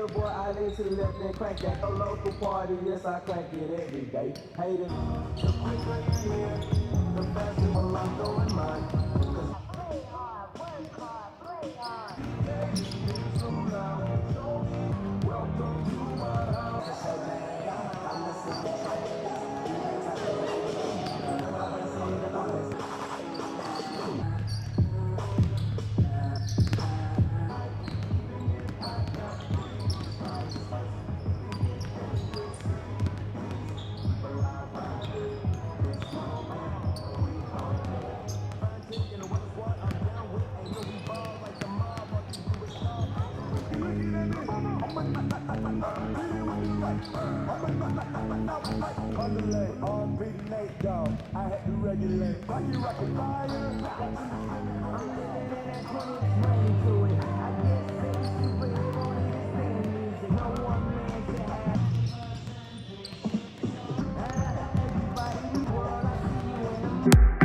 hater boy, I lean to the left and crank that. A local party, yes, I crank it every day. Haters, the quicker you hear, the faster I'm going mine. Play hard, work hard, play hard. Welcome to my house. Underlay, on beat Nate, dog. I had to regulate. Rocky, rocky, fire. I'm living in that 20s rain to it. I guess they superhero in this thing of music. No one man can have. Everybody in the world, I see you in the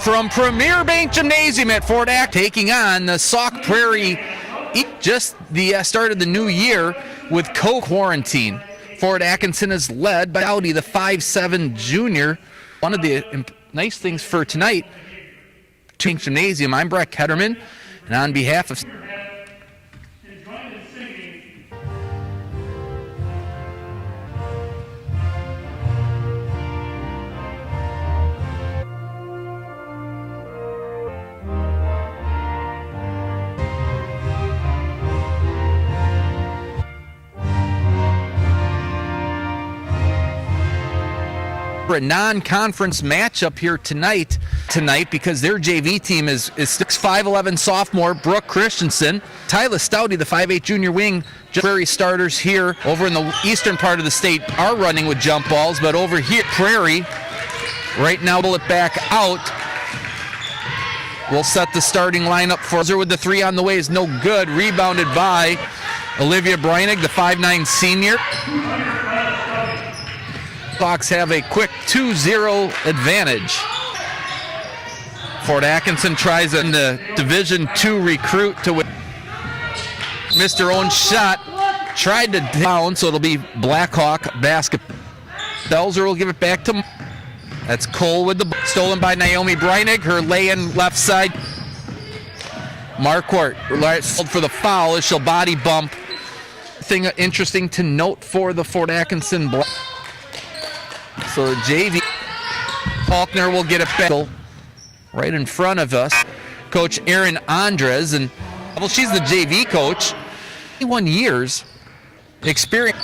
from Premier Bank Gymnasium at Fort Atkinson, taking on the Sauk Prairie. Just the start of the new year with co-quarantine. Fort Atkinson is led by Audi, the 5'7" junior. One of the nice things for tonight, Bank Gymnasium, I'm Brett Ketterman, and on behalf of a non-conference matchup here tonight because their JV team is 6'5" sophomore Brooke Christensen. Tyler Stouty, the 5'8" junior wing. Prairie starters here over in the eastern part of the state are running with jump balls, but over here, Prairie right now pull it back out. We'll set the starting lineup for her with the three on the way is no good. Rebounded by Olivia Breinig, the 5'9" senior. Hawks have a quick 2-0 advantage. Fort Atkinson tries in the Division II recruit to win. Mr. Own shot tried to down, so it'll be Blackhawk basketball. Belzer will give it back to. That's Cole with the ball. Stolen by Naomi Breinig. Her lay-in left side. Marquardt for the foul as she'll body bump. Thing interesting to note for the Fort Atkinson Black. So the JV, Faulkner will get it back right in front of us. Coach Erin Andres, and well, she's the JV coach. 21 years experience.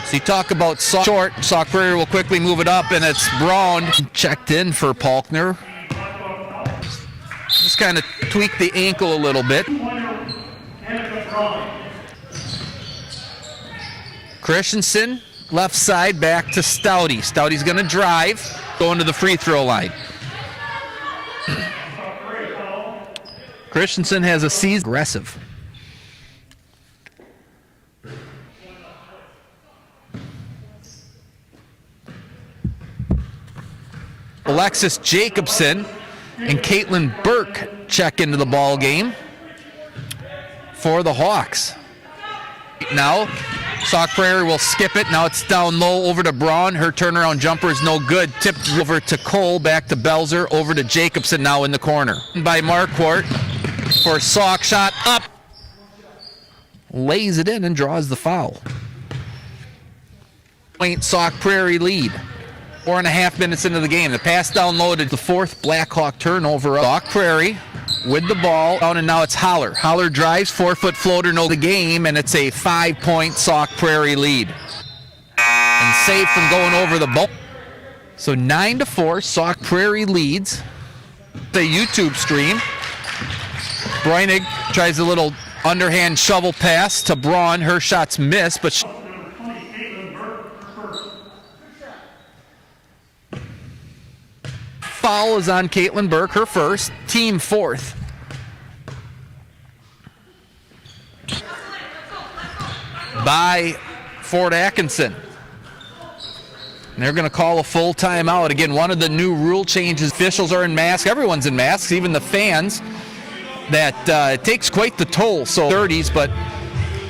So you talk about Sauk Prairie will quickly move it up, and it's Brown checked in for Faulkner. Just kind of tweak the ankle a little bit. Christensen. Left side back to Stouty. Stouty's going to drive, going to the free throw line. Christensen has a season aggressive. Alexis Jacobson and Caitlin Burke check into the ball game for the Hawks. Now, Sauk Prairie will skip it. Now it's down low over to Braun. Her turnaround jumper is no good. Tipped over to Cole, back to Belzer, over to Jacobson now in the corner. By Marquardt for Sauk, shot up. Lays it in and draws the foul. Sauk Prairie lead. 4.5 minutes into the game. The pass downloaded, the fourth Blackhawk turnover. Sauk Prairie with the ball down, and now it's Holler. Holler drives, 4-foot floater, no the game, and it's a 5-point Sauk Prairie lead. And saved from going over the ball. So 9-4, Sauk Prairie leads. The YouTube stream. Breinig tries a little underhand shovel pass to Braun. Her shot's missed, but foul is on Caitlin Burke, her first, team fourth. By Fort Atkinson. And they're going to call a full timeout. Again, one of the new rule changes, officials are in masks, everyone's in masks, even the fans. That takes quite the toll. So 30s, but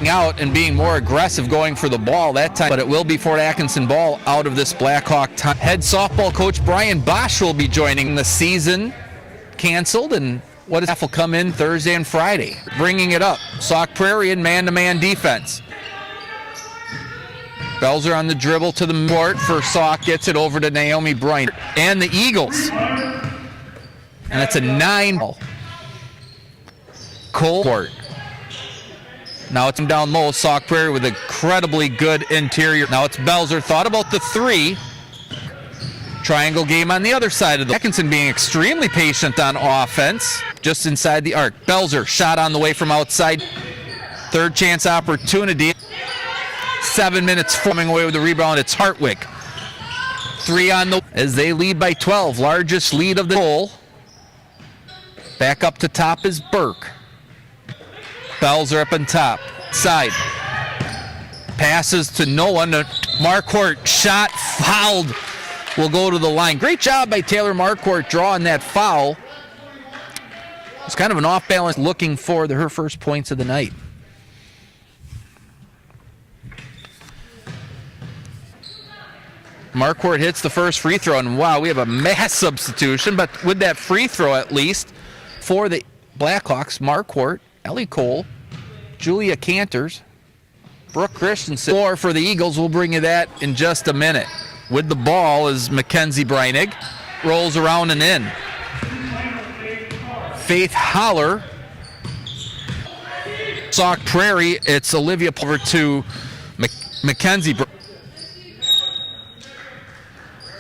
out and being more aggressive going for the ball that time. But it will be Fort Atkinson ball out of this Blackhawk time. Head softball coach Brian Bosch will be joining. The season canceled, and what will come in Thursday and Friday. Bringing it up, Sauk Prairie in man-to-man defense. Belzer on the dribble to the court for Sauk, gets it over to Naomi Bryant. And the Eagles. And it's a 9-ball. Cole court. Now it's down low. Sauk Prairie with incredibly good interior. Now it's Belzer. Thought about the three. Triangle game on the other side of the Atkinson being extremely patient on offense. Just inside the arc. Belzer shot on the way from outside. Third chance opportunity. 7 minutes coming away with the rebound. It's Hartwig. 3 on the as they lead by 12. Largest lead of the goal. Back up to top is Burke. Belzer up on top. Side. Passes to no one. Marquardt shot fouled. Will go to the line. Great job by Taylor Marquardt drawing that foul. It's kind of an off balance looking for her first points of the night. Marquardt hits the first free throw, and wow, we have a mass substitution, but with that free throw at least for the Blackhawks, Marquardt, Ellie Cole, Julia Canters, Brooke Christensen. Or for the Eagles, we'll bring you that in just a minute. With the ball is Mackenzie Breinig, rolls around and in. Faith Holler. Sauk Prairie, it's Olivia Pulver to Mackenzie.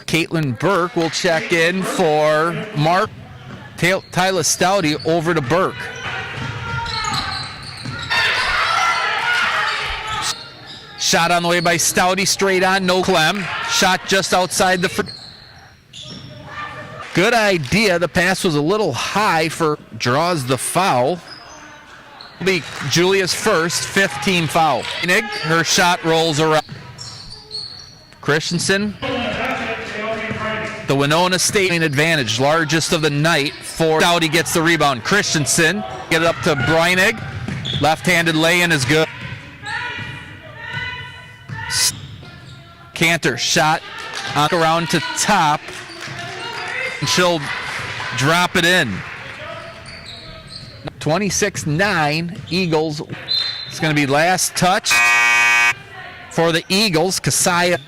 Caitlin Burke will check in for Mark. Tyler Stouty over to Burke. Shot on the way by Stouty, straight on, no Clem. Shot just outside the good idea. The pass was a little high for draws the foul. It'll be Julia's first, 5th team foul. Her shot rolls around. Christensen. The Winona State advantage, largest of the night for Stouty gets the rebound. Christensen, get it up to Breinig. Left-handed lay-in is good. Cantor, shot around to top. And she'll drop it in. 26-9, Eagles. It's going to be last touch for the Eagles. Kasaya.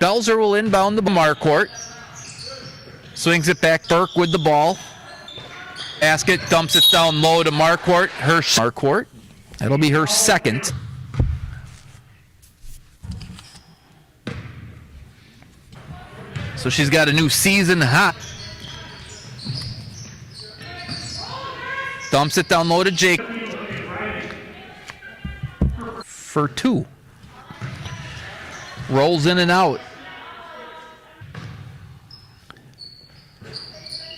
Belzer will inbound the Marquardt. Swings it back. Burke with the ball. Basket, dumps it down low to Marquardt. Marquardt. That'll be her second. So she's got a new season hot. Dumps it down low to Jake. For 2. Rolls in and out.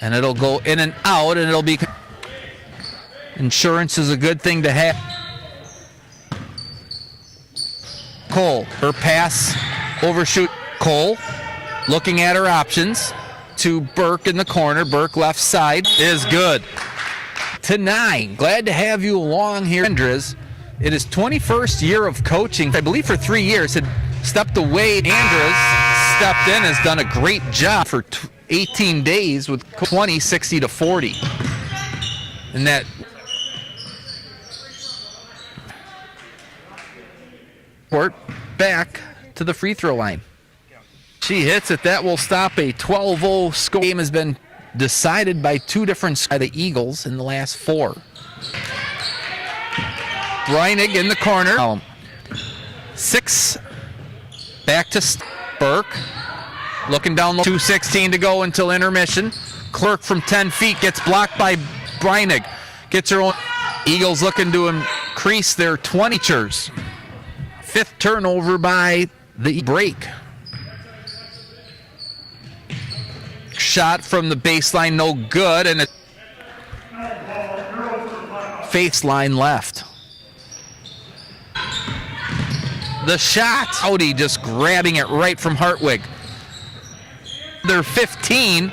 And it'll go in and out, and it'll be... Insurance is a good thing to have. Cole, her pass, overshoot. Cole, looking at her options, to Burke in the corner. Burke left side is good. To 9. Glad to have you along here. Andres, it is 21st year of coaching. I believe for 3 years had stepped away. Andres stepped in, has done a great job for 18 days with 20, 60 to 40. And that court back to the free throw line. She hits it. That will stop a 12-0 score. The game has been decided by two different by the Eagles in the last 4. Breinig in the corner. 6. Back to Burke. Looking down low. 2:16 to go until intermission. Clerk from 10 feet gets blocked by Breinig. Gets her own. Eagles looking to increase their 20-chers. 5th turnover by the break. Shot from the baseline, no good, and a face line left. The shot, Audi just grabbing it right from Hartwig. They're 15.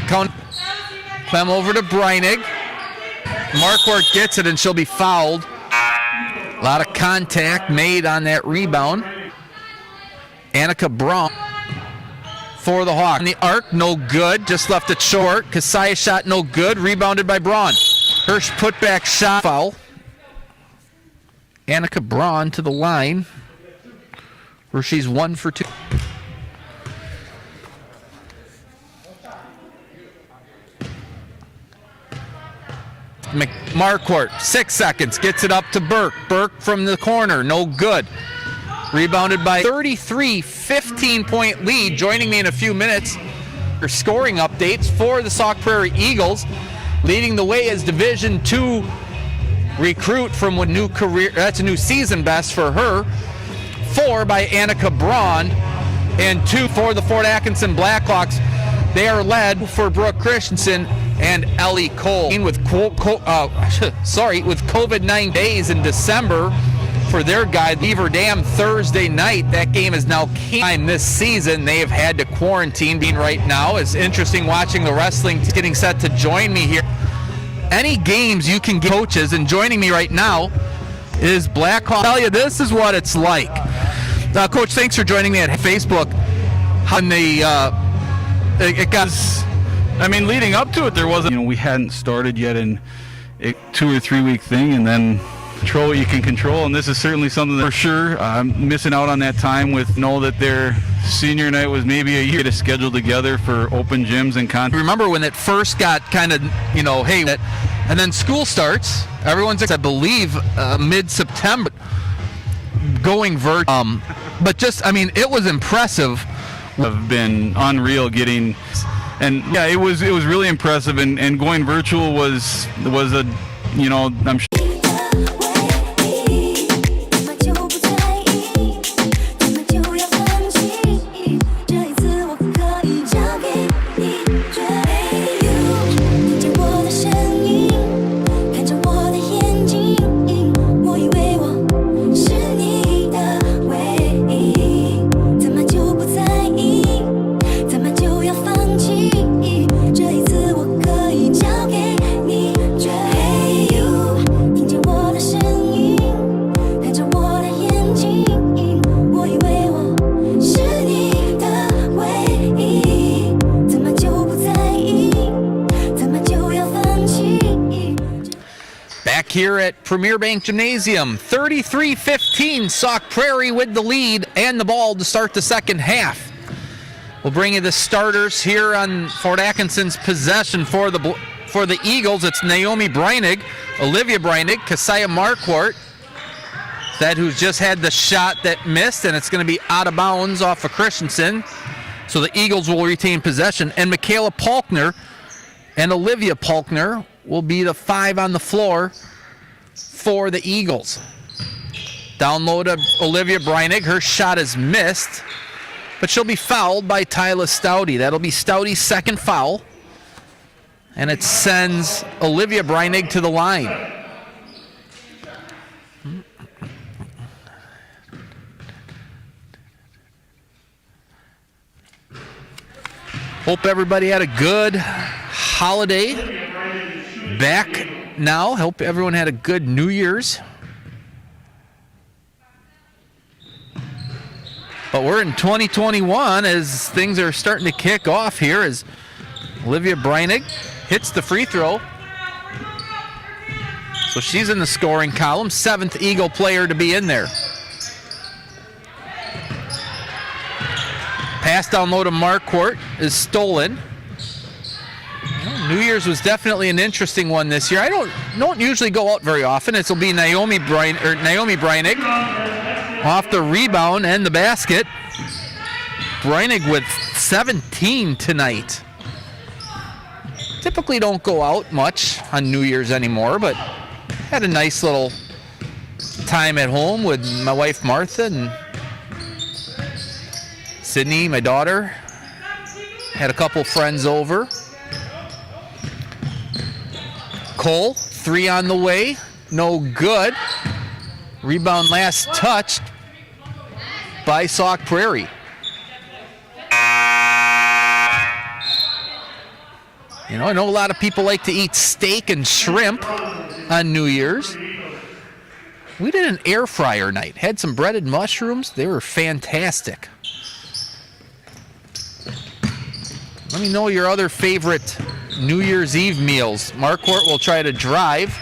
Clem over to Breinig. Marquardt gets it and she'll be fouled. A lot of contact made on that rebound. Annika Braun for the Hawk. In the arc, no good. Just left it short. Kasaya shot, no good. Rebounded by Braun. Hirsch putback shot, foul. Annika Braun to the line, where she's 1 for 2. Marquardt, 6 seconds, gets it up to Burke. Burke from the corner, no good. Rebounded by 33, 15-point lead. Joining me in a few minutes for scoring updates for the Sauk Prairie Eagles. Leading the way is Division II recruit from a new career. That's a new season best for her. 4 by Annika Braun and 2 for the Fort Atkinson Blackhawks. They are led for Brooke Christensen and Ellie Cole. With COVID-19 days in December for their guy, Beaver Dam, Thursday night. That game is now time this season. They have had to quarantine being right now. It's interesting watching the wrestling getting set to join me here. Any games you can get coaches, and joining me right now is Blackhawk. I'll tell you, this is what it's like. Coach, thanks for joining me at Facebook. On the it got. I mean, leading up to it, there wasn't. We hadn't started yet in a 2 or 3 week thing, and then control what you can control. And this is certainly something that for sure I'm missing out on that time with know that their senior night was maybe a year to schedule together for open gyms and content. Remember when it first got kind of, hey, and then school starts. Everyone's, I believe, mid-September going virtual. But just, it was impressive. Have been unreal getting, and yeah, it was really impressive. And going virtual was a, I'm sure. Here at Premier Bank Gymnasium, 33-15, Sauk Prairie with the lead and the ball to start the second half. We'll bring you the starters here on Fort Atkinson's possession for the Eagles. It's Naomi Breinig, Olivia Breinig, Kasaya Marquardt, that who's just had the shot that missed, and it's going to be out of bounds off of Christensen. So the Eagles will retain possession, and Michaela Palkner and Olivia Palkner will be the 5 on the floor for the Eagles. Down low to Olivia Breinig. Her shot is missed, but she'll be fouled by Tyla Stouty. That'll be Stouty's second foul, and it sends Olivia Breinig to the line. Hope everybody had a good holiday. Back now. Hope everyone had a good New Year's. But we're in 2021 as things are starting to kick off here as Olivia Breinig hits the free throw. So she's in the scoring column. 7th Eagle player to be in there. Pass down low to Marquardt is stolen. Well, New Year's was definitely an interesting one this year. I don't usually go out very often. It'll be Naomi Breinig off the rebound and the basket. Breinig with 17 tonight. Typically don't go out much on New Year's anymore, but had a nice little time at home with my wife Martha and Sydney, my daughter. Had a couple friends over. Cole, 3 on the way, no good. Rebound last touched by Sauk Prairie. You know, I know a lot of people like to eat steak and shrimp on New Year's. We did an air fryer night. Had some breaded mushrooms. They were fantastic. Let me know your other favorite New Year's Eve meals. Marquardt will try to drive.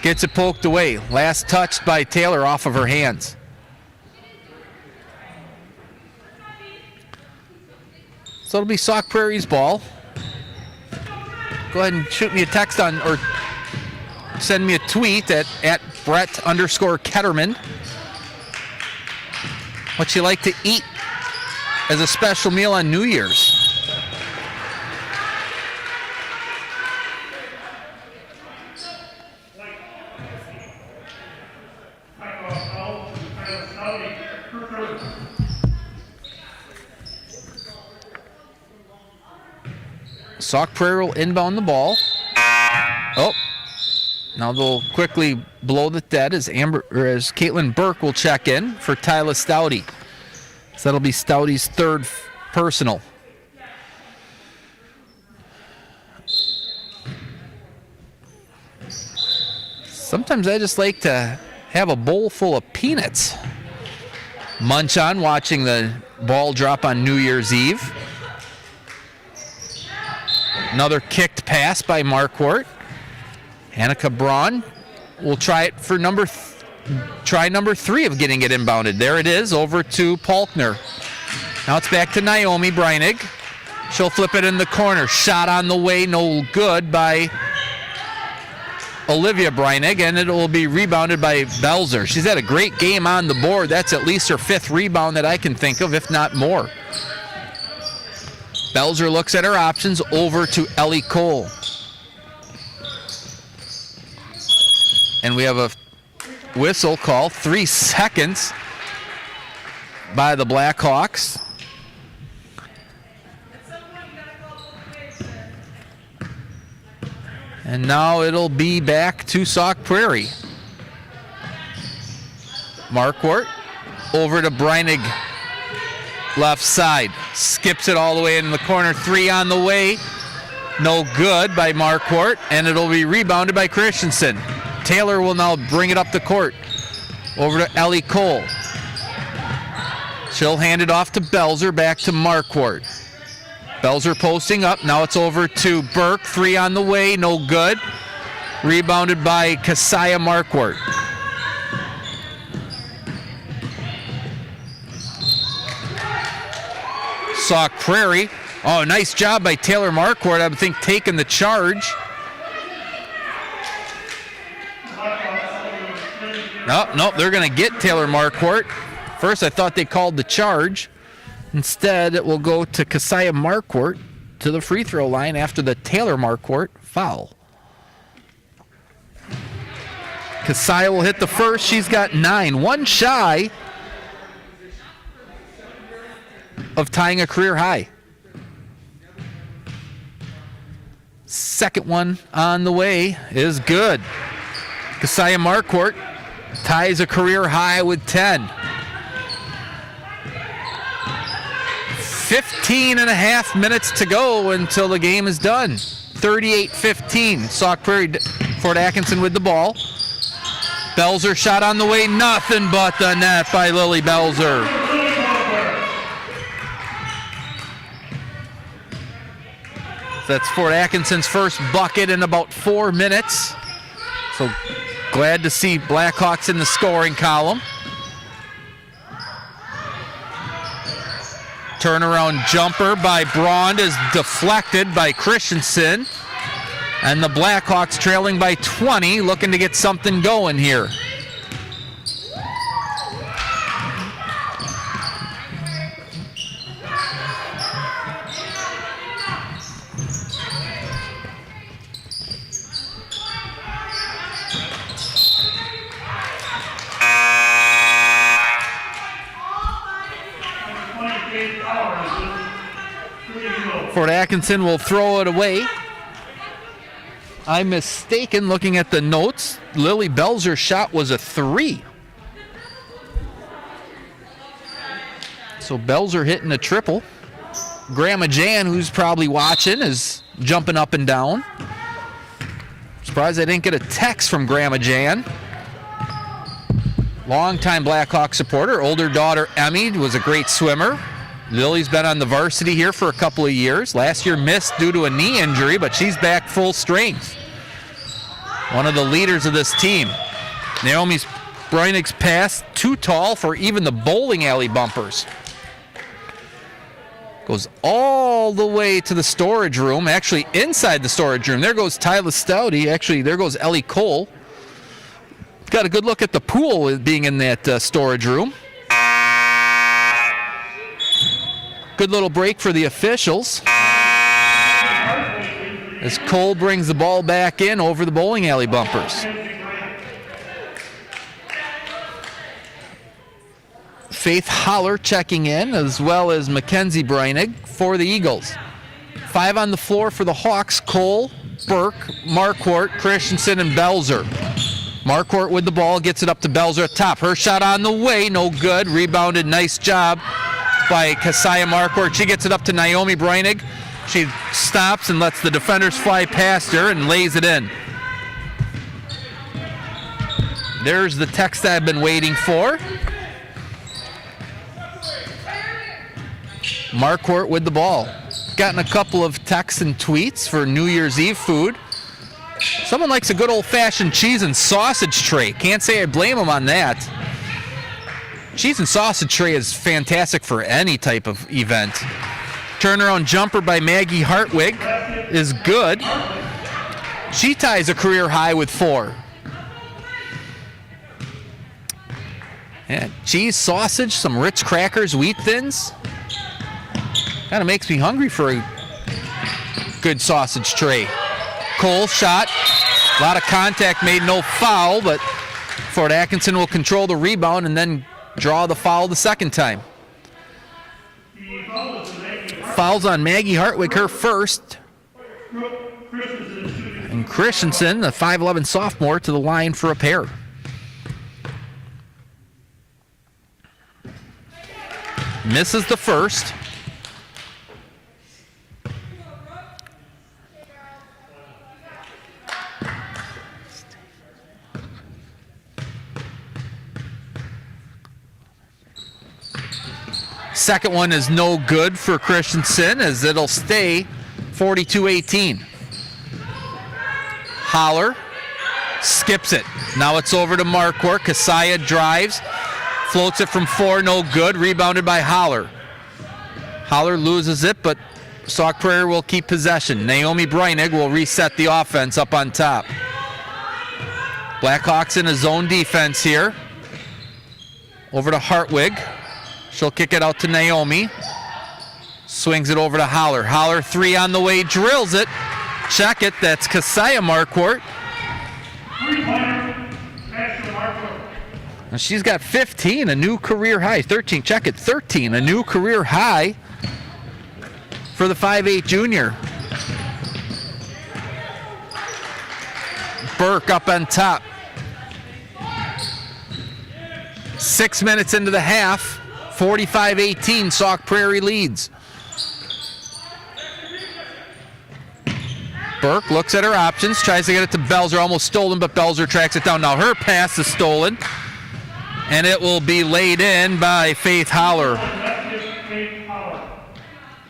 Gets it poked away. Last touched by Taylor off of her hands. So it'll be Sauk Prairie's ball. Go ahead and shoot me a text on, or send me a tweet at Brett_Ketterman. What you like to eat as a special meal on New Year's. Sauk Prairie will inbound the ball. Oh, now they'll quickly blow the dead as Caitlin Burke will check in for Tyla Stouty. So that'll be Stouty's third personal. Sometimes I just like to have a bowl full of peanuts. Munch on watching the ball drop on New Year's Eve. Another kicked pass by Marquardt. Annika Braun will try it for number 3 of getting it inbounded. There it is, over to Palkner. Now it's back to Naomi Breinig. She'll flip it in the corner. Shot on the way, no good by Olivia Breinig, and it will be rebounded by Belzer. She's had a great game on the board. That's at least her 5th rebound that I can think of, if not more. Belzer looks at her options, over to Ellie Cole. And we have a whistle call, 3 seconds by the Blackhawks. And now it'll be back to Sauk Prairie. Marquardt over to Breinig. Left side, skips it all the way in the corner. 3 on the way, no good by Marquardt, and it'll be rebounded by Christensen. Taylor will now bring it up the court, over to Ellie Cole. She'll hand it off to Belzer, back to Marquardt. Belzer posting up, now it's over to Burke. 3 on the way, no good. Rebounded by Keziah Marquardt. Sauk Prairie. Oh, nice job by Taylor Marquardt, I would think, taking the charge. Nope, they're going to get Taylor Marquardt. First, I thought they called the charge. Instead, it will go to Keziah Marquardt to the free throw line after the Taylor Marquardt foul. Keziah will hit the first. She's got 9. One shy of tying a career high. Second one on the way is good. Keziah Marquardt ties a career high with 10. 15 and a half minutes to go until the game is done. 38-15. Sauk Prairie, Fort Atkinson with the ball. Belzer shot on the way, nothing but the net by Lily Belzer. That's Fort Atkinson's first bucket in about 4 minutes. So glad to see Blackhawks in the scoring column. Turnaround jumper by Braund is deflected by Christensen. And the Blackhawks trailing by 20, looking to get something going here. Fort Atkinson will throw it away. I'm mistaken looking at the notes. Lily Belzer's shot was a 3. So Belzer hitting a triple. Grandma Jan, who's probably watching, is jumping up and down. Surprised I didn't get a text from Grandma Jan. Longtime Blackhawk supporter. Older daughter Emmy was a great swimmer. Lily's been on the varsity here for a couple of years. Last year missed due to a knee injury, but she's back full strength. One of the leaders of this team. Naomi Breinig's pass too tall for even the bowling alley bumpers. Goes all the way to the storage room, actually inside the storage room. There goes Tyler Stouty. Actually, there goes Ellie Cole. Got a good look at the pool being in that storage room. Good little break for the officials. As Cole brings the ball back in over the bowling alley bumpers. Faith Holler checking in, as well as Mackenzie Breinig for the Eagles. 5 on the floor for the Hawks. Cole, Burke, Marquardt, Christensen, and Belzer. Marquardt with the ball, gets it up to Belzer at top. Her shot on the way, no good. Rebounded, nice job by Keziah Marquardt. She gets it up to Naomi Breinig. She stops and lets the defenders fly past her and lays it in. There's the text I've been waiting for. Marquardt with the ball. Gotten a couple of texts and tweets for New Year's Eve food. Someone likes a good old-fashioned cheese and sausage tray. Can't say I blame them on that. Cheese and sausage tray is fantastic for any type of event. Turnaround jumper by Maggie Hartwig is good. She ties a career high with 4. Yeah, cheese, sausage, some Ritz crackers, wheat thins. Kind of makes me hungry for a good sausage tray. Cole shot. A lot of contact made, no foul, but Fort Atkinson will control the rebound and then draw the foul the second time. Fouls on Maggie Hartwig, her first. And Christensen, the 5'11 sophomore, to the line for a pair. Misses the first. Second one is no good for Christensen, as it'll stay 42-18. Holler skips it. Now it's over to Marquardt. Keziah drives, floats it from 4, no good. Rebounded by Holler. Holler loses it, but Sauk Prairie will keep possession. Naomi Breinig will reset the offense up on top. Blackhawks in a zone defense here. Over to Hartwig. She'll kick it out to Naomi. Swings it over to Holler. Holler 3 on the way, drills it. Check it, that's Keziah Marquardt. And she's got 15, a new career high. 13, check it, 13, a new career high for the 5'8 junior. Burke up on top. 6 minutes into the half. 45-18, Sauk Prairie leads. Burke looks at her options, tries to get it to Belzer, almost stolen, but Belzer tracks it down. Now her pass is stolen, and it will be laid in by Faith Holler.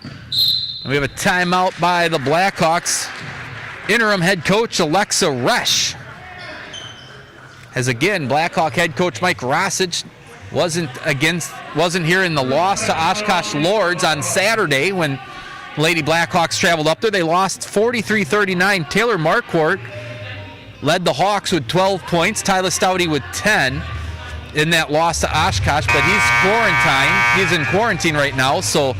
And we have a timeout by the Blackhawks. Interim head coach Alexa Resch. As again, Blackhawk head coach Mike Rossage Wasn't here in the loss to Oshkosh Lords on Saturday when Lady Blackhawks traveled up there. They lost 43-39. Taylor Marquardt led the Hawks with 12 points. Tyler Stouty with 10 in that loss to Oshkosh, but he's in quarantine right now. So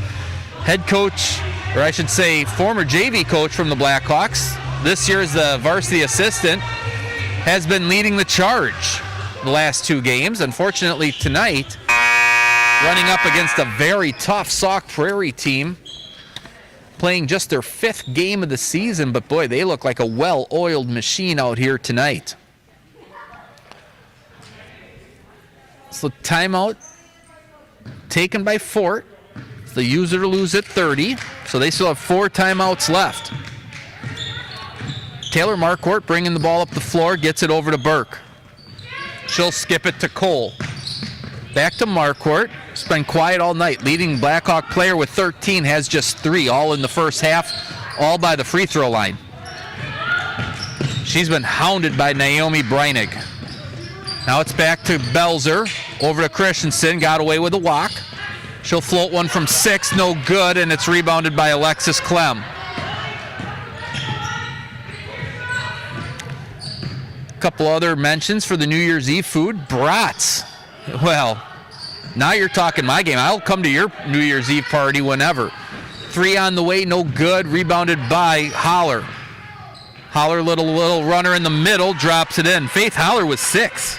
head coach, or I should say former JV coach from the Blackhawks, this year is the varsity assistant, has been leading the charge the last 2 games. Unfortunately tonight, running up against a very tough Sauk Prairie team, playing just their 5th game of the season, but boy, they look like a well-oiled machine out here tonight. So timeout taken by Fort. It's the use it or lose it 30. So they still have 4 timeouts left. Taylor Marquardt bringing the ball up the floor, gets it over to Burke. She'll skip it to Cole. Back to Marquardt. She's been quiet all night. Leading Blackhawk player with 13, has just 3, all in the first half, all by the free throw line. She's been hounded by Naomi Breinig. Now it's back to Belzer, over to Christensen, got away with a walk. She'll float one from 6, no good, and it's rebounded by Alexis Clem. A couple other mentions for the New Year's Eve food. Brats. Well, now you're talking my game. I'll come to your New Year's Eve party whenever. 3 on the way, no good, rebounded by Holler. Holler, little runner in the middle, drops it in. Faith Holler with 6.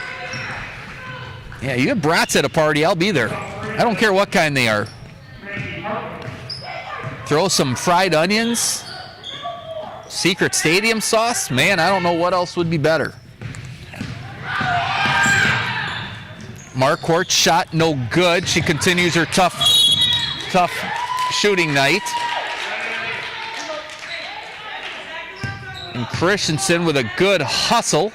Yeah, you have brats at a party, I'll be there. I don't care what kind they are. Throw some fried onions, secret stadium sauce. Man, I don't know what else would be better. Marquardt shot no good. She continues her tough shooting night. And Christensen with a good hustle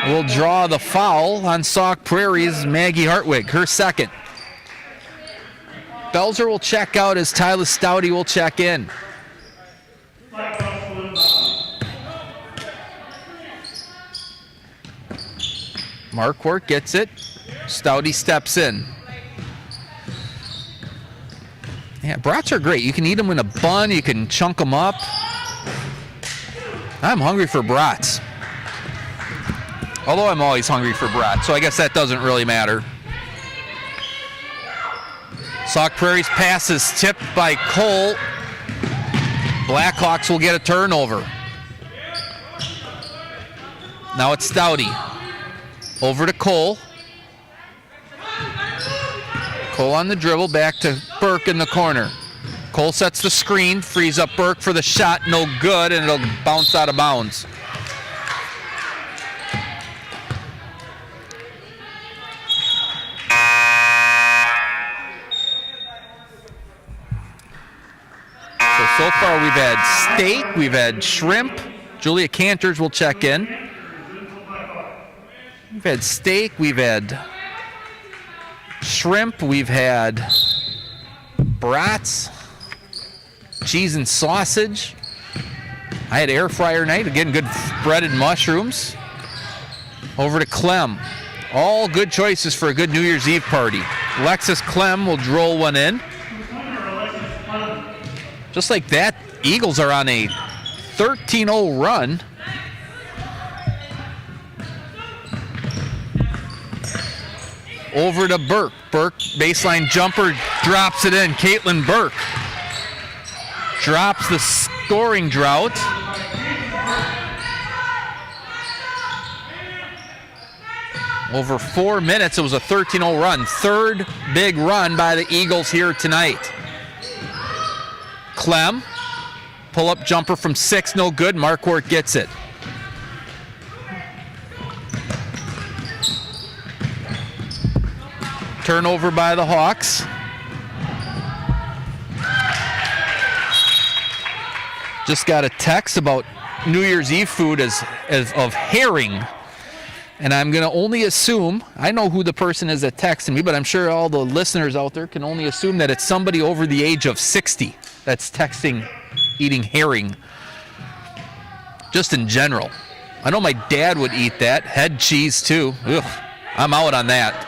will draw the foul on Sauk Prairie's Maggie Hartwig, her second. Belzer will check out as Tyler Stouty will check in. Marquardt gets it. Stouty steps in. Yeah, brats are great. You can eat them in a bun. You can chunk them up. I'm hungry for brats. Although I'm always hungry for brats, so I guess that doesn't really matter. Sauk Prairie's pass is tipped by Cole. Blackhawks will get a turnover. Now it's Stouty. Over to Cole. Cole on the dribble, back to Burke in the corner. Cole sets the screen, frees up Burke for the shot, no good, and it'll bounce out of bounds. So far we've had steak, we've had shrimp. Julia Cantors will check in. We've had steak, we've had shrimp, we've had brats, cheese and sausage. I had air fryer night, again, good breaded mushrooms. Over to Clem. All good choices for a good New Year's Eve party. Alexis Clem will roll one in. Just like that, Eagles are on a 13-0 run. Over to Burke. Burke, baseline jumper, drops it in. Caitlin Burke drops the scoring drought. Over 4 minutes, it was a 13-0 run. Third big run by the Eagles here tonight. Clem, pull-up jumper from 6, no good. Marquardt gets it. Turnover by the Hawks. Just got a text about New Year's Eve food as of herring. And I'm going to only assume, I know who the person is that texted me, but I'm sure all the listeners out there can only assume that it's somebody over the age of 60 that's texting eating herring. Just in general. I know my dad would eat that. Head cheese too. Ugh, I'm out on that.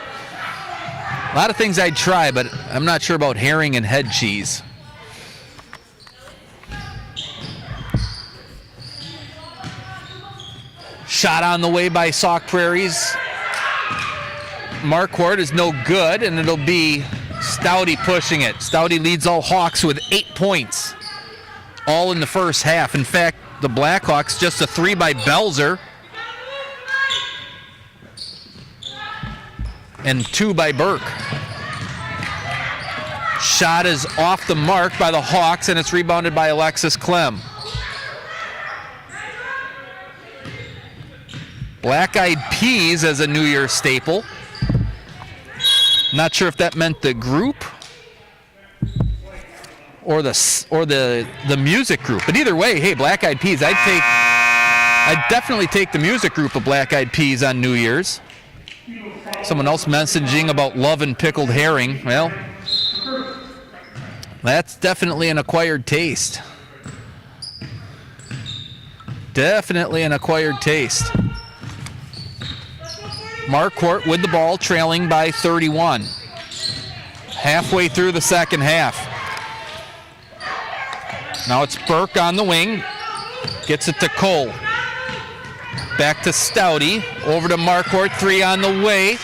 A lot of things I'd try, but I'm not sure about herring and head cheese. Shot on the way by Sauk Prairie's Marquardt is no good, and it'll be Stouty pushing it. Stouty leads all Hawks with 8 points, all in the first half. In fact, the Blackhawks just a 3 by Belzer and 2 by Burke. Shot is off the mark by the Hawks, and it's rebounded by Alexis Clem. Black Eyed Peas as a New Year's staple. Not sure if that meant the group or the music group, but either way, hey, Black Eyed Peas, I'd definitely take the music group of Black Eyed Peas on New Year's. Someone else messaging about love and pickled herring. Well, that's definitely an acquired taste. Definitely an acquired taste. Marquardt with the ball, trailing by 31. Halfway through the second half. Now it's Burke on the wing. Gets it to Cole. Back to Stouty. Over to Marquardt, 3 on the way.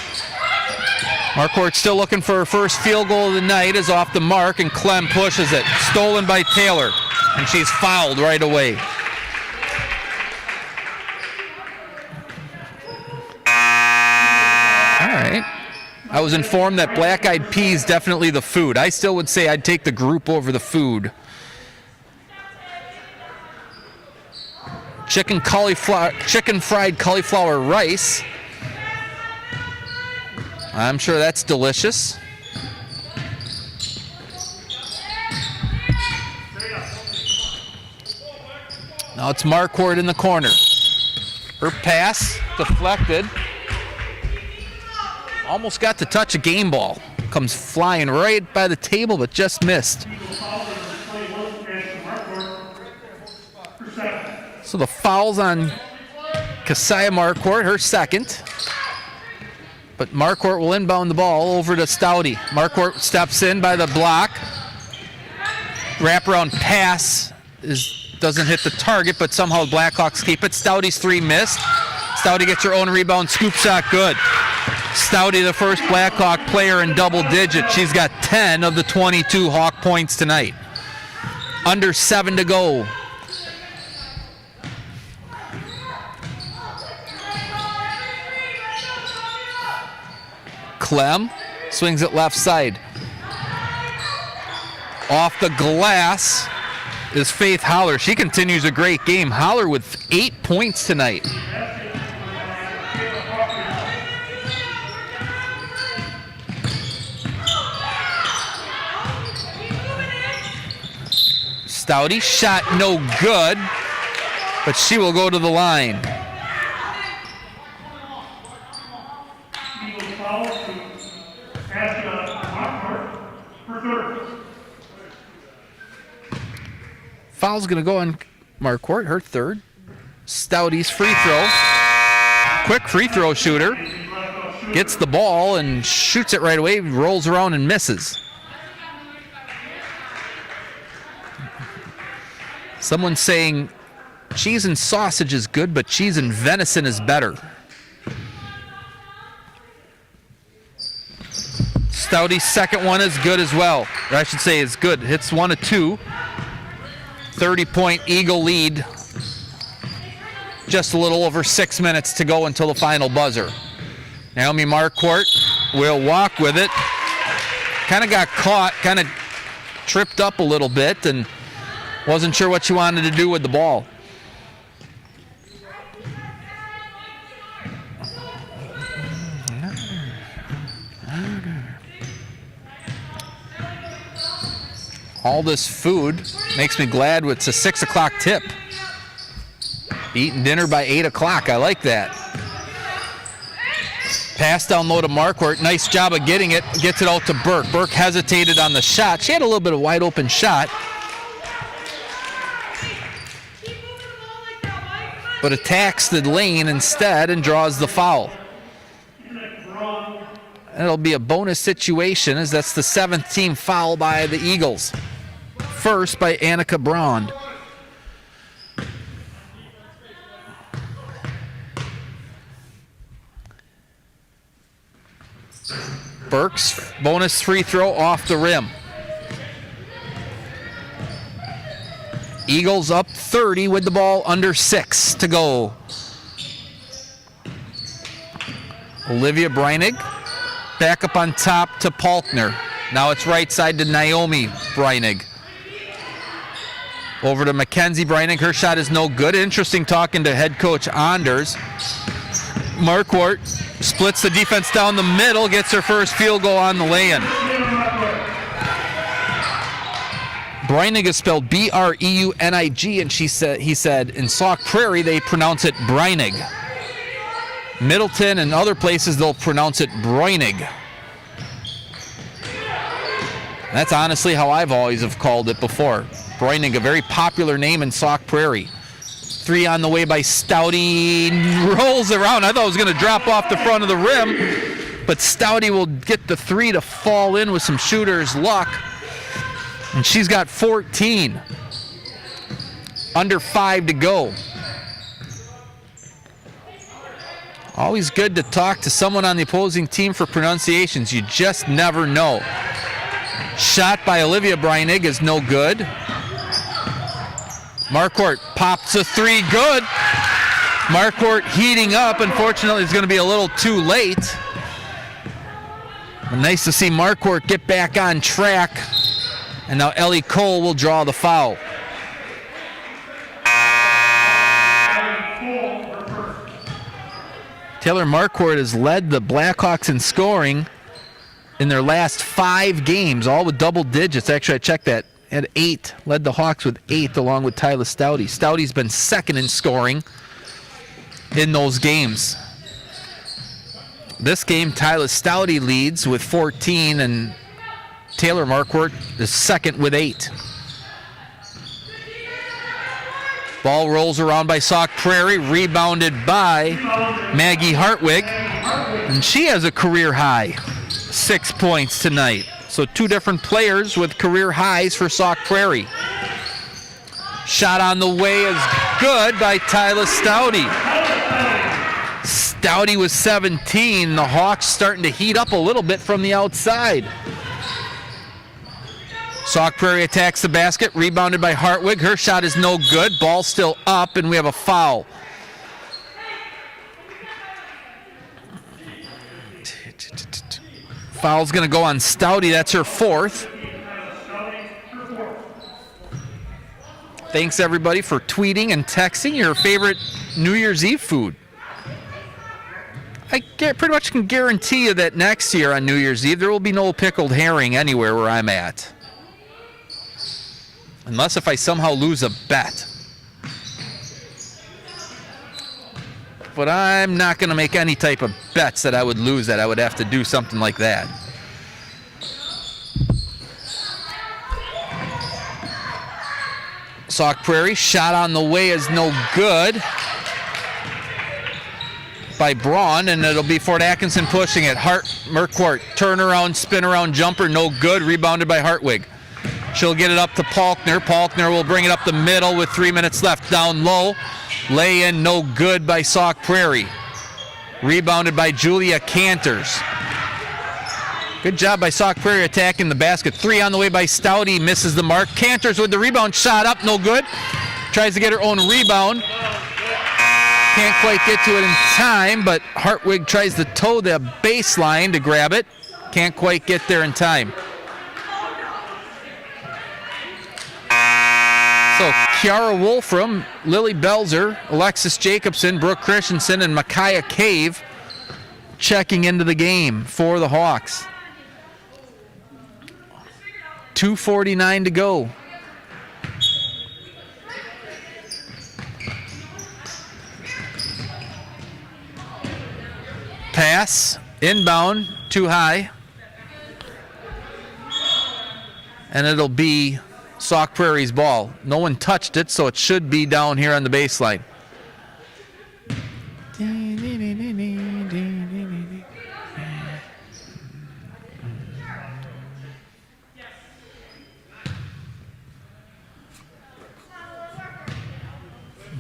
Marquardt still looking for her first field goal of the night, is off the mark, and Clem pushes it. Stolen by Taylor, and she's fouled right away. All right. I was informed that Black Eyed Peas definitely the food. I still would say I'd take the group over the food. Chicken fried cauliflower rice. I'm sure that's delicious. Now it's Marquardt in the corner. Her pass deflected. Almost got to touch a game ball. Comes flying right by the table, but just missed. So the foul's on Keziah Marquardt, her second. But Marquardt will inbound the ball over to Stouty. Marquardt steps in by the block. Wraparound pass doesn't hit the target, but somehow the Blackhawks keep it. Stouty's 3 missed. Stouty gets her own rebound, scoop shot good. Stouty, the first Blackhawk player in double digits. She's got 10 of the 22 Hawk points tonight. Under 7 to go. Clem swings it left side. Off the glass is Faith Holler. She continues a great game. Holler with 8 points tonight. Stouty, shot no good, but she will go to the line. Foul's going to go on Marquardt, her third. Stouty's free throw. Quick free throw shooter. Gets the ball and shoots it right away, rolls around and misses. Someone's saying cheese and sausage is good, but cheese and venison is better. Stouty's second one is good as well. Or I should say is good. Hits 1 of 2. 30-point Eagle lead. Just a little over 6 minutes to go until the final buzzer. Naomi Marquardt will walk with it. Kind of got caught, kind of tripped up a little bit, and wasn't sure what she wanted to do with the ball. All this food makes me glad it's a 6 o'clock tip. Eating dinner by 8 o'clock. I like that. Pass down low to Marquardt. Nice job of getting it. Gets it out to Burke. Burke hesitated on the shot. She had a little bit of wide open shot, but attacks the lane instead and draws the foul. It'll be a bonus situation as that's the 7th team foul by the Eagles. First by Annika Braun. Burks, bonus free throw off the rim. Eagles up 30 with the ball under 6 to go. Olivia Breinig back up on top to Palkner. Now it's right side to Naomi Breinig. Over to Mackenzie Breinig. Her shot is no good. Interesting talking to head coach Anders. Marquardt splits the defense down the middle, gets her first field goal on the lay-in. Breinig is spelled B-R-E-U-N-I-G, and he said in Sauk Prairie they pronounce it Breinig. Middleton and other places they'll pronounce it Breinig. That's honestly how I've always have called it before. Breinig, a very popular name in Sauk Prairie. 3 on the way by Stouty, rolls around. I thought it was going to drop off the front of the rim, but Stouty will get the 3 to fall in with some shooter's luck. And she's got 14. Under 5 to go. Always good to talk to someone on the opposing team for pronunciations. You just never know. Shot by Olivia Breinig is no good. Marquardt pops a 3, good. Marquardt heating up. Unfortunately, it's going to be a little too late. But nice to see Marquardt get back on track. And now Ellie Cole will draw the foul. Taylor Marquardt has led the Blackhawks in scoring in their last 5 games, all with double digits. Actually, I checked that. Had 8. Led the Hawks with 8 along with Tyler Stouty. Stouty's been second in scoring in those games. This game, Tyler Stouty leads with 14 and Taylor Marquardt is second with 8. Ball rolls around by Sauk Prairie, rebounded by Maggie Hartwig. And she has a career high, 6 points tonight. So 2 different players with career highs for Sauk Prairie. Shot on the way is good by Tyler Stouty. Stouty was 17. The Hawks starting to heat up a little bit from the outside. Sauk Prairie attacks the basket, rebounded by Hartwig. Her shot is no good. Ball still up, and we have a foul. Foul's going to go on Stouty. That's her 4th. Thanks, everybody, for tweeting and texting your favorite New Year's Eve food. I pretty much can guarantee you that next year on New Year's Eve, there will be no pickled herring anywhere where I'm at. Unless if I somehow lose a bet. But I'm not going to make any type of bets that I would lose, that I would have to do something like that. Sauk Prairie, shot on the way is no good by Braun, and it'll be Fort Atkinson pushing it. Marquardt, turnaround, spin around jumper, no good, rebounded by Hartwig. She'll get it up to Palkner. Palkner will bring it up the middle with 3 minutes left. Down low. Lay in, no good by Sauk Prairie. Rebounded by Julia Canters. Good job by Sauk Prairie attacking the basket. 3 on the way by Stouty. Misses the mark. Canters with the rebound. Shot up, no good. Tries to get her own rebound. Can't quite get to it in time, but Hartwig tries to toe the baseline to grab it. Can't quite get there in time. So Kiara Wolfram, Lily Belzer, Alexis Jacobson, Brooke Christensen, and Micaiah Cave checking into the game for the Hawks. 2:49 to go. Pass, inbound, too high. And it'll be Sauk Prairie's ball. No one touched it, so it should be down here on the baseline.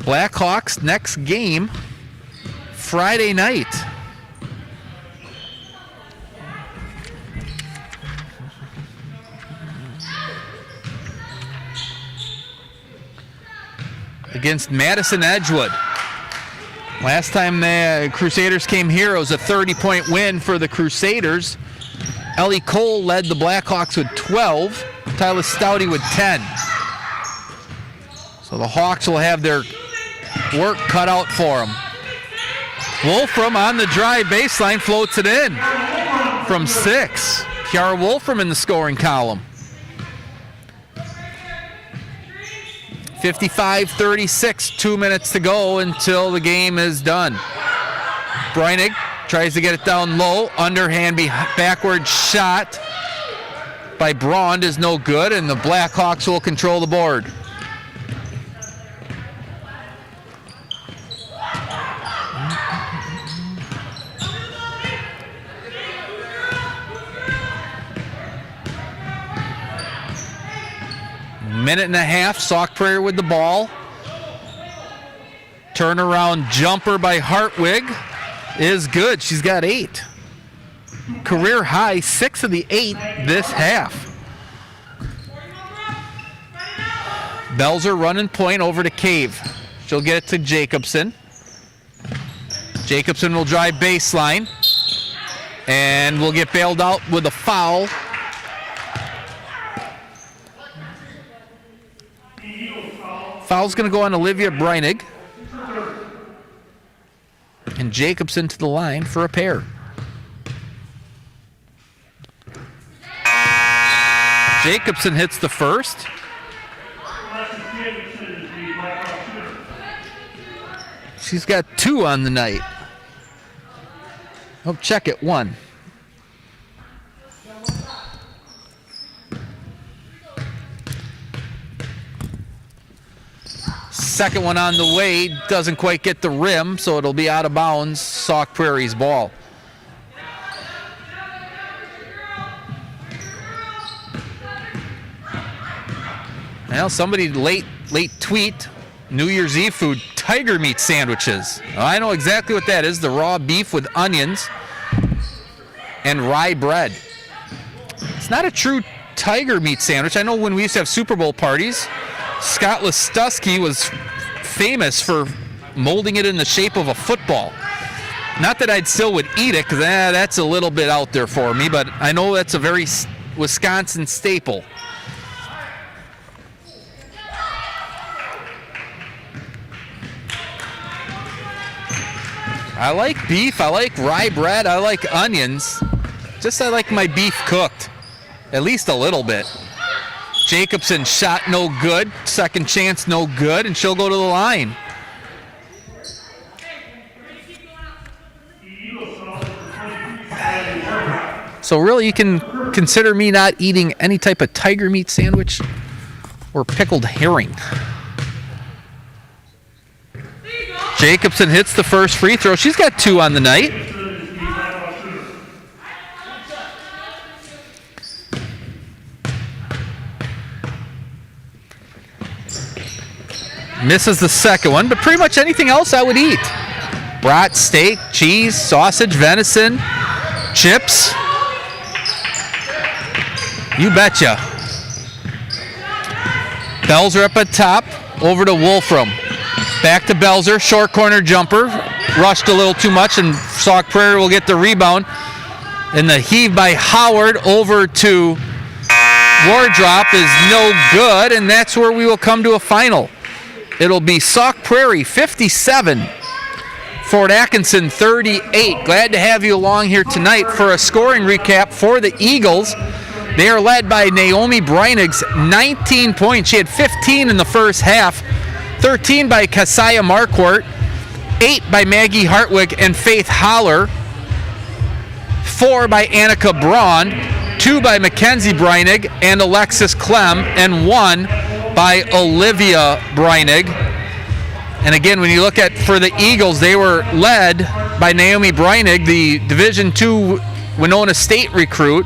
Blackhawks next game Friday night. Against Madison Edgewood. Last time the Crusaders came here, it was a 30-point win for the Crusaders. Ellie Cole led the Blackhawks with 12. Tyler Stouty with 10. So the Hawks will have their work cut out for them. Wolfram on the drive baseline floats it in from 6. Kiara Wolfram in the scoring column. 55-36, 2 minutes to go until the game is done. Breinig tries to get it down low. Underhand backward shot by Braun is no good, and the Blackhawks will control the board. Minute and a half, Sauk Prairie with the ball. Turnaround jumper by Hartwig is good. She's got 8. Career high, 6 of the 8 this half. Belzer running point over to Cave. She'll get it to Jacobson. Jacobson will drive baseline and will get bailed out with a foul. Foul's going to go on Olivia Breinig. And Jacobson to the line for a pair. Jacobson hits the first. She's got 2 on the night. Oh, check it, 1. Second one on the way, doesn't quite get the rim, so it'll be out of bounds. Sauk Prairie's ball. Well, somebody late tweet, New Year's Eve food, tiger meat sandwiches. I know exactly what that is, the raw beef with onions and rye bread. It's not a true tiger meat sandwich. I know when we used to have Super Bowl parties, Scott Listowski was famous for molding it in the shape of a football. Not that I still would eat it, because that's a little bit out there for me, but I know that's a very Wisconsin staple. I like beef, I like rye bread, I like onions. Just I like my beef cooked, at least a little bit. Jacobson shot no good, second chance no good, and she'll go to the line. So really you can consider me not eating any type of tiger meat sandwich or pickled herring. Jacobson hits the first free throw. She's got 2 on the night. Misses the second one, but pretty much anything else I would eat. Brat, steak, cheese, sausage, venison, chips. You betcha. Belzer up at top, over to Wolfram. Back to Belzer, short corner jumper. Rushed a little too much, and Sauk Prairie will get the rebound. And the heave by Howard over to Wardrop is no good, and that's where we will come to a final. It'll be Sauk Prairie 57, Fort Atkinson 38. Glad to have you along here tonight for a scoring recap for the Eagles. They are led by Naomi Breinig's 19 points. She had 15 in the first half, 13 by Kasaya Marquardt, 8 by Maggie Hartwig and Faith Holler, 4 by Annika Braun, 2 by Mackenzie Breinig and Alexis Clem, and 1 by Olivia Breinig. And again, when you look at for the Eagles, they were led by Naomi Breinig, the Division II Winona State recruit,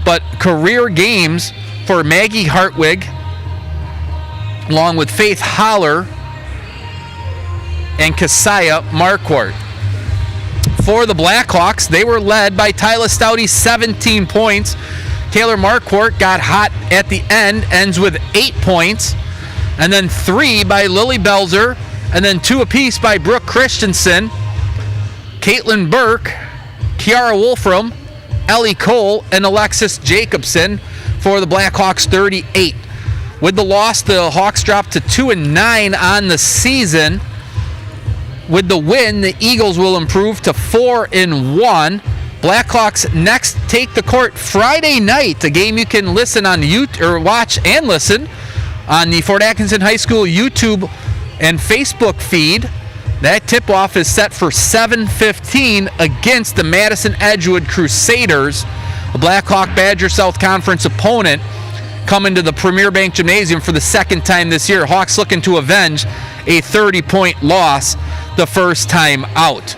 but career games for Maggie Hartwig, along with Faith Holler and Keziah Marquardt. For the Blackhawks, they were led by Tyler Stouty, 17 points. Taylor Marquardt got hot at the end, ends with 8 points. And then 3 by Lily Belzer, and then 2 apiece by Brooke Christensen, Caitlin Burke, Kiara Wolfram, Ellie Cole, and Alexis Jacobson for the Blackhawks, 38. With the loss, the Hawks dropped to 2-9 on the season. With the win, the Eagles will improve to 4-1. Blackhawks next take the court Friday night, a game you can listen on watch and listen on the Fort Atkinson High School YouTube and Facebook feed. That tip-off is set for 7:15 against the Madison Edgewood Crusaders, a Blackhawk Badger South Conference opponent, coming to the Premier Bank Gymnasium for the second time this year. Hawks looking to avenge a 30-point loss the first time out.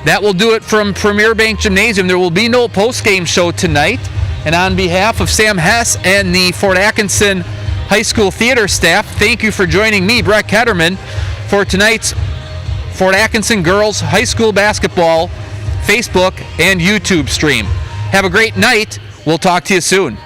That will do it from Premier Bank Gymnasium. There will be no post-game show tonight. And on behalf of Sam Hess and the Fort Atkinson High School theater staff, thank you for joining me, Brett Ketterman, for tonight's Fort Atkinson Girls High School Basketball Facebook and YouTube stream. Have a great night. We'll talk to you soon.